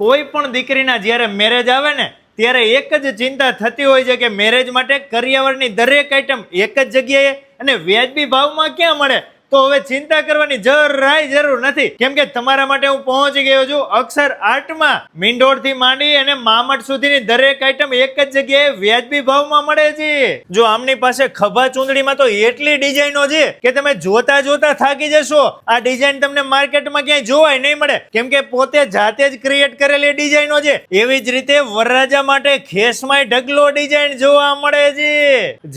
કોઈ પણ દીકરીના જ્યારે મેરેજ આવે ને ત્યારે એક જ ચિંતા થતી હોય છે કે મેરેજ માટે કરિયાવરની દરેક આઈટમ એક જ જગ્યાએ અને વ્યાજબી ભાવમાં ક્યાં મળે. તો હવે ચિંતા કરવાની જરાય જરૂર નથી, કેમ કે તમારા માટે હું પહોંચી ગયો છું અક્ષર આર્ટમાં. મીંઢોળથી માંડી અને મામટ સુધીની દરેક આઈટમ એક જ જગ્યાએ વ્યાજબી ભાવમાં મળે છે. જો આમની પાસે ખભા ચૂંદડીમાં તો એટલી ડિઝાઇનો છે કે તમે જોતા જોતા થાકી જશો. આ ડિઝાઇન તમને માર્કેટમાં ક્યાંય જોવાય નહીં મળે, કેમ કે પોતે જાતે જ ક્રિએટ કરેલી ડિઝાઇનો છે. એવી જ રીતે વરરાજા માટે ખેસમાંય ઢગલો ડિઝાઇન જોવા મળે છે.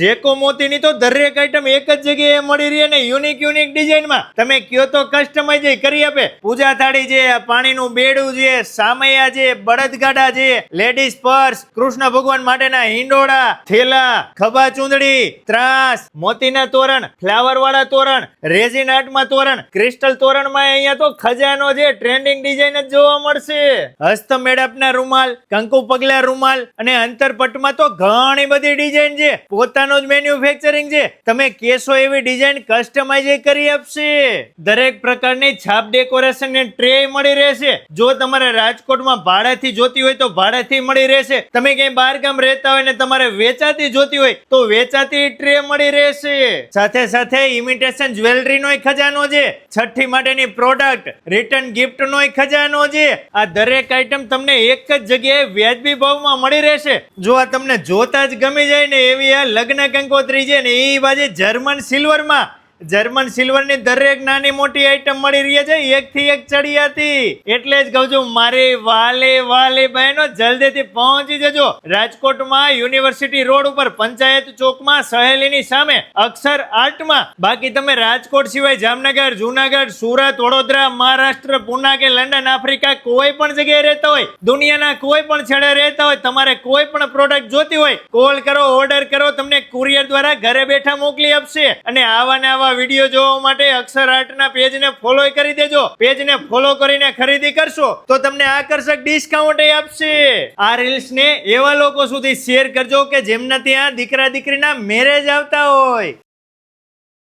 જેકો મોતીની તો દરેક આઈટમ એક જ જગ્યાએ મળી રહી અને યુનિક ડિઝાઇનમાં તમે કયો તો કસ્ટમાઇઝ કરી આપે. પૂજા થાળી છે, પાણીનું બેડું છે, સામૈયા છે, બળદગાડા છે, લેડીઝ પર્સ, કૃષ્ણ ભગવાન માટેના હિંડોળા, થેલા, ખભા ચૂંદડી, ત્રાસ, મોતીના તોરણ, ફ્લાવર વાળા તોરણ, રેઝિન આર્ટમાં તોરણ, ક્રિસ્ટલ તોરણમાં અહીંયા તો ખજાનો છે. ટ્રેન્ડિંગ ડિઝાઇન જ જોવા મળશે. હસ્ત મેળાપના રૂમાલ, કંકુ પગલા રૂમાલ અને અંતરપટમાં તો ઘણી બધી ડિઝાઇન છે. પોતાનું જ મેન્યુફેક્ચરિંગ છે. તમે કેશો એવી ડિઝાઇન કસ્ટમાઇઝ કરી આપશે. દરેક પ્રકારની છાપ ડેકોરેશન ની ટ્રે મળી રહેશે. જો તમારે રાજકોટમાં ભાડેથી જોતી હોય તો ભાડેથી મળી રહેશે. તમે ક્યાંય બહાર ગામ રહેતા હોય ને તમારે વેચાતી જોતી હોય તો વેચાતી ટ્રે મળી રહેશે. સાથે સાથે ઇમિટેશન જ્વેલરી નો ખજાનો છે. છઠ્ઠી માટેની પ્રોડક્ટ, રિટર્ન ગિફ્ટ નો ખજાનો છે. આ દરેક આઈટમ તમને એક જ જગ્યાએ વ્યાજબી ભાવમાં મળી રહેશે. જો આ તમને જોતા જ ગમી જાય ને એવી આ લગ્ન કંકોત્રી છે ને એ બાજુ જર્મન સિલ્વરમાં. જર્મન સિલ્વરની દરેક નાની મોટી આઈટમ મળી રહી છે, એકથી એક ચડિયાતી. એટલે જ કહું છું મારી વાલી બહેનો જલ્દીથી પહોંચી જજો. રાજકોટમાં યુનિવર્સિટી રોડ ઉપર પંચાયત ચોકમાં સહેલીની સામે અક્ષર આર્ટમાં. બાકી તમે રાજકોટ સિવાય જામનગર, જુનાગઢ, સુરત, વડોદરા, મહારાષ્ટ્ર, પુના કે લંડન, આફ્રિકા કોઈ પણ જગ્યાએ રહેતા હોય, દુનિયાના કોઈ પણ છેડે રહેતા હોય, તમારે કોઈ પણ પ્રોડક્ટ જોતી હોય, કોલ કરો, ઓર્ડર કરો, તમને કુરિયર દ્વારા ઘરે બેઠા મોકલી આપશે. અને આવા ને આવા વિડીયો જોવા માટે અક્ષર આર્ટના પેજને ફોલો કરી દેજો. પેજને ફોલો કરીને ખરીદી કરશો તો તમને આકર્ષક ડિસ્કાઉન્ટ આપશે. આ રીલ્સને એવા લોકો સુધી શેર કરજો કે જેમના ત્યાં દીકરા દીકરીના મેરેજ આવતા હોય.